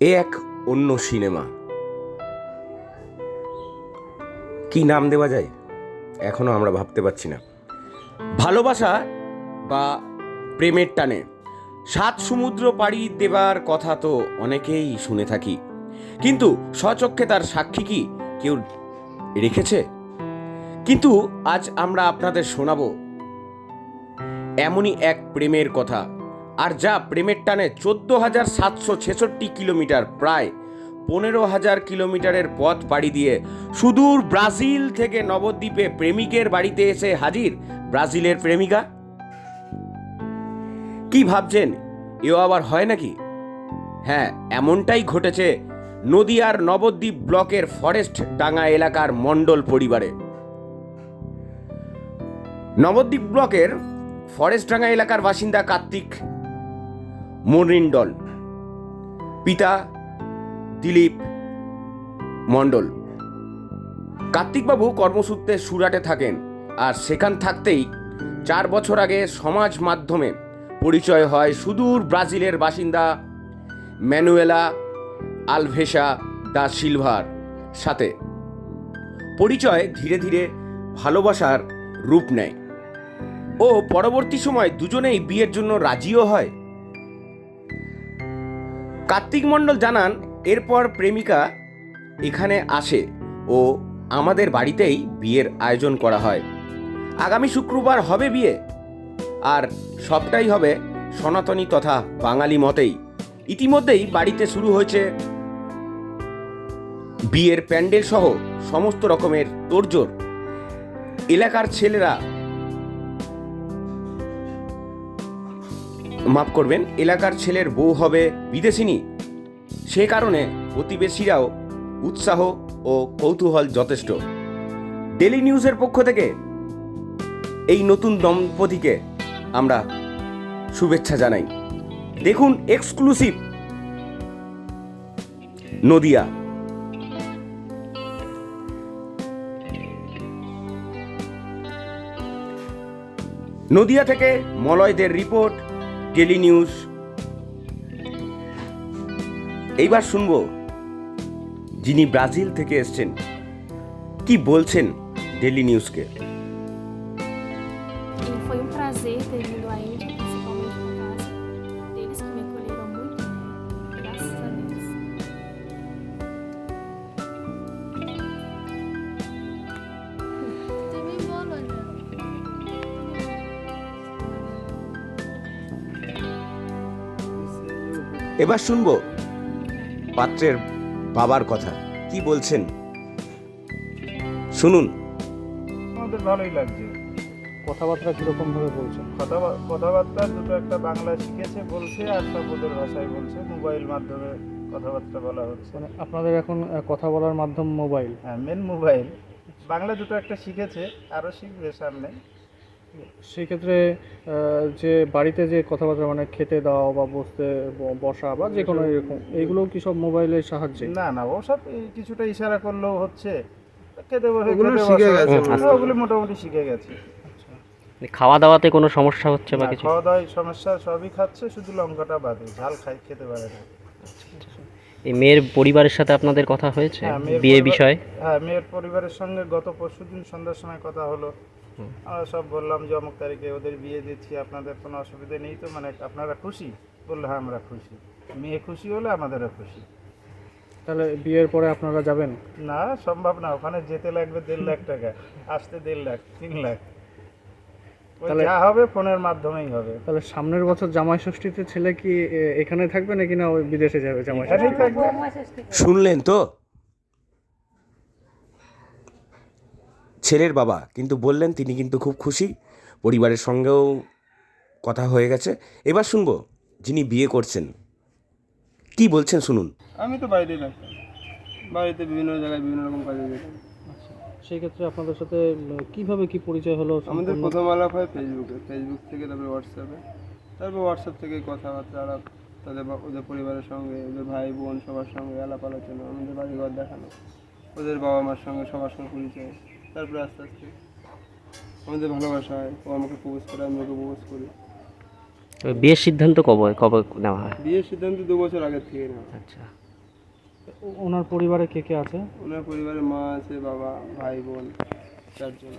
এ এক অন্য সিনেমা। কি নাম দেওয়া যায় এখনো আমরা ভাবতে পারছি না। ভালোবাসা বা প্রেমের টানে 7 সমুদ্র পাড়ি দেবার কথা তো অনেকেই শুনে থাকি, কিন্তু স্বচক্ষে তার সাক্ষী কি কেউ রেখেছে? কিন্তু আজ আমরা আপনাদের শোনাবো এমনই এক প্রেমের কথা, আর যা প্রেমের টানে 14,766 কিলোমিটার, প্রায় 15,000 কিলোমিটারের পথ পাড়ি দিয়ে সুদূর ব্রাজিল থেকে নবদ্বীপে প্রেমিকের বাড়িতে এসে হাজির ব্রাজিলের প্রেমিকা। কি ভাবছেন, এও আবার হয় নাকি? হ্যাঁ, এমনটাই ঘটেছে নদিয়ার নবদ্বীপ ব্লকের ফরেস্ট ডাঙ্গা এলাকার মণ্ডল পরিবারে। নবদ্বীপ ব্লকের ফরেস্টডাঙ্গা এলাকার বাসিন্দা কার্তিক মরিন্ডল, পিতা দিলীপ মণ্ডল। কার্তিকবাবু কর্মসূত্রে সুরাটে থাকেন, আর সেখান থাকতেই 4 বছর আগে সমাজ মাধ্যমে পরিচয় হয় সুদূর ব্রাজিলের বাসিন্দা ম্যানুয়েলা আলভেসা দা সিলভার সাথে। পরিচয় ধীরে ধীরে ভালোবাসার রূপ নেয় ও পরবর্তী সময় দুজনেই বিয়ের জন্য রাজিও হয়। কার্তিক মণ্ডল জানান, এরপর প্রেমিকা এখানে আসে ও আমাদের বাড়িতেই বিয়ের আয়োজন করা হয়। আগামী শুক্রবার হবে বিয়ে, আর সবটাই হবে সনাতনী তথা বাঙালি মতেই। ইতিমধ্যেই বাড়িতে শুরু হয়েছে বিয়ের প্যান্ডেল সহ সমস্ত রকমের তোড়জোড়। এলাকার ছেলেরা মাফ করবেন, এলাকার ছেলের বউ হবে বিদেশিনী, সে কারণে প্রতিবেশীরাও উৎসাহ ও কৌতূহল যথেষ্ট। ডেলি নিউজের পক্ষ থেকে এই নতুন দম্পতিকে আমরা শুভেচ্ছা জানাই। দেখুন এক্সক্লুসিভ নদিয়া। নদিয়া থেকে মলয়দের রিপোর্ট, ডেলি নিউজ। এইবার শুনবো যিনি ব্রাজিল থেকে এসছেন কি বলছেন ডেলি নিউজকে। Foi prazer ter vindo a Índia, principalmente por causa deles que me acolheram muito bem, graças a Deus. তুমি বলো না। এবার শুনবো পাত্রের বাবার কথা, কি বলছেন শুনুন। আমাদের ভালোই লাগছে। কথাবার্তা কিরকম ভাবে বলছেন? কথাবার্তা দুটো একটা বাংলা শিখেছে বলছে, আর সব ওদের ভাষায় বলছে। মোবাইল মাধ্যমে কথাবার্তা বলা হচ্ছে। মানে আপনাদের এখন কথা বলার মাধ্যম মোবাইল? হ্যাঁ, মেন মোবাইল। বাংলা দুটো একটা শিখেছে, আরও শিখবে সামনে। সেই ক্ষেত্রে যে বাড়িতে যে কথাবার্তা মানে খেতে দেওয়া বা বসা বা যে কোনো এরকম, এইগুলো কি সব মোবাইলের সাহায্যে? না না, ওসব কিছুটা ইশারা করলেও হচ্ছে। খেতে বসে ওগুলো খেতে শিখে বসা। গেছে হ্যাঁ, ওগুলো মোটামুটি শিখে গেছে। খাওয়া দাওয়াতে কোনো সমস্যা হচ্ছে বা না, কিছু? খাওয়া দাওয়ায় সমস্যা সবই খাচ্ছে, শুধু লঙ্কাটা বাদে। ঝাল খেতে পারে না। এই মেয়ের পরিবারের সাথে আপনাদের কথা হয়েছে হ্যাঁ, মেয়ের বিয়ে পরিবার- বিষয়ে? হ্যাঁ, মেয়ের পরিবারের সঙ্গে গত পরশুদিন সন্ধ্যার সময় কথা হলো। আমরা সব বললাম যে অমুক তারিখে ওদের বিয়ে দিচ্ছি, আপনাদের কোনো অসুবিধা নেই তো? মানে আপনারা খুশি? বললো হ্যাঁ আমরা খুশি। মেয়ে খুশি হলে আমাদেরও খুশি। তাহলে বিয়ের পরে আপনারা যাবেন? না, সম্ভব না। ওখানে যেতে লাগবে 1.5 লাখ টাকা, আসতে 1.5 লাখ, 3 লাখ। ওই তাহলে- যা হবে ফোনের মাধ্যমেই হবে। তাহলে সামনের বছর জামাই ষষ্ঠীতে ছেলে কি এখানে থাকবে নাকি না ওই বিদেশে যাবে জামাই এখানেই ষষ্ঠী? থাকবে। শুনলেন তো ছেলের বাবা কিন্তু বললেন তিনি কিন্তু খুব খুশি, পরিবারের সঙ্গেও কথা হয়ে গেছে। এবার শুনবো যিনি বিয়ে করছেন কি বলছেন, শুনুন। আমি তো বাইরেই থাকতাম, বাড়িতে বিভিন্ন জায়গায় বিভিন্ন রকম কাজে যেতাম। আচ্ছা, সেই ক্ষেত্রে আপনাদের সাথে কিভাবে কি পরিচয় হলো? আমাদের সম্পূর্ণ- প্রথম আলাপ হয় ফেসবুক থেকে, তারপরে হোয়াটসঅ্যাপ থেকে কথাবার্তা আলাপ, ওদের পরিবারের সঙ্গে, ওদের ভাই বোন সবার সঙ্গে আলাপ আলোচনা, আমাদের বাড়িঘর দেখানো, ওদের বাবা মার সঙ্গে সবার সঙ্গে পরিচয়। তারপরে আস্তে আস্তে আমাদের ভালোবাসা হয়। ও আমাকে প্রপোজ করে, আমি ওকে প্রপোজ করি। বিয়ের সিদ্ধান্ত কবে কবে নেওয়া হয়? বিয়ের সিদ্ধান্ত 2 বছর আগের থেকে নেওয়া। আচ্ছা, ওনার পরিবারে কে কে আছে? ওনার পরিবারে মা আছে, বাবা, ভাই, বোন, 4 জন।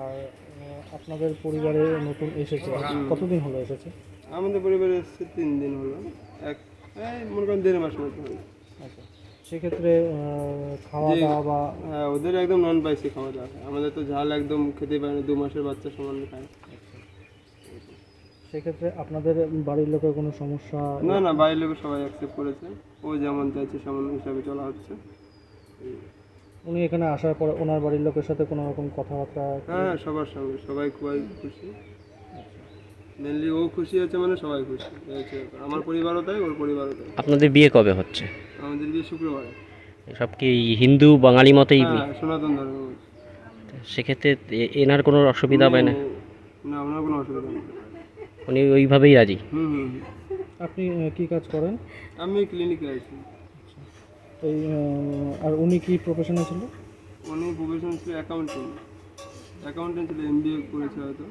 আর আপনাদের পরিবারে নতুন এসেছে, কতদিন হলো এসেছে? আমাদের পরিবারে এসেছে 3 দিন হলো, মনে করেন 1.5 মাস মতো হলো। আচ্ছা, সেক্ষেত্রে খাওয়া দাওয়া বা হ্যাঁ, ওদের একদম নন স্পাইসি খাওয়া দাওয়া হয়। আমাদের তো ঝাল একদম খেতে পারে না, 2 মাসের বাচ্চা সমান খায়। সেক্ষেত্রে আপনাদের বাড়ির লোকের কোনো সমস্যা? না না, বাইরের লোক সবাই অ্যাকসেপ্ট করেছে, ও যেমন চাইছে সেমন হিসাবে চলা হচ্ছে। উনি এখানে আসার পর ওনার বাড়ির লোকের সাথে কোনো রকম কথাবার্তা? হ্যাঁ, সবার সঙ্গে সবাই খুবই খুশি। মেনলি ও খুশি আছে মানে সবাই খুশি, এই হচ্ছে ব্যাপার। আমার পরিবারও তাই, ওর পরিবারও তাই। আপনাদের বিয়ে কবে হচ্ছে? আমাদের বিয়ে শুক্রবারে। সব কি হিন্দু বাঙালি মতেই বিয়ে? হ্যাঁ, সনাতন ধর্ম। সেক্ষেত্রে এনার কোনো অসুবিধা হবে না? না, ওনার কোনো অসুবিধা নেই। উনি ওইভাবেই রাজি? হুম হুম হুম। আপনি কি কাজ করেন? আমি ক্লিনিকে আছি। এই আর উনি কি প্রফেশনে ছিল? উনি প্রফেশন ছিল অ্যাকাউন্টেন্ট ছিল, MBA করেছে হয়তো,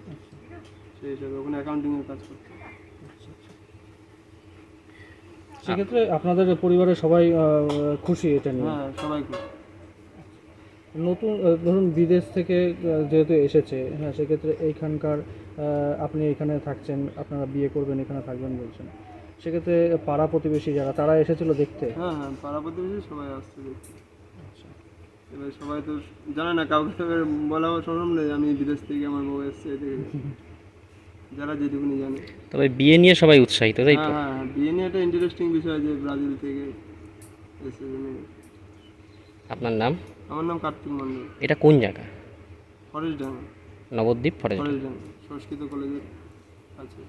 সেই হিসাবে ওখানে অ্যাকাউন্টিংয়ের কাজ করতো। সেক্ষেত্রে আপনাদের পরিবারের সবাই খুশি এটা নিয়ে? হ্যাঁ, সবাই খুশি। নতুন ধরুন বিদেশ থেকে যেহেতু এসেছে, হ্যাঁ, সেক্ষেত্রে এইখানকার আপনি এখানে থাকছেন, আপনারা বিয়ে করবেন, এখানে থাকবেন বলছেন, সেক্ষেত্রে পাড়া প্রতিবেশী যারা তারা এসেছিল দেখতে? হ্যাঁ হ্যাঁ, পাড়া প্রতিবেশী সবাই আসছে দেখতে। এবার সবাই তো জানে না, কাউকে তো এবার বলা সম্ভব নেই আমি বিদেশ থেকে আমার বউ এসছে, এদিকে যারা যেটুকুনি জানে। তবে বিয়ে নিয়ে সবাই উৎসাহিত, তাই তো? হ্যাঁ হ্যাঁ, বিয়ে নিয়ে একটা ইন্টারেস্টিং বিষয় যে ব্রাজিল থেকে এসে। আপনার নাম? আমার নাম কার্তিক মন্ডল। এটা কোন জায়গা? ফরেস্ট ডাঙ্গা, নবদ্বীপ ফরেস্ট? ফরেস্ট ডাঙ্গা সংস্কৃত কলেজের আছে।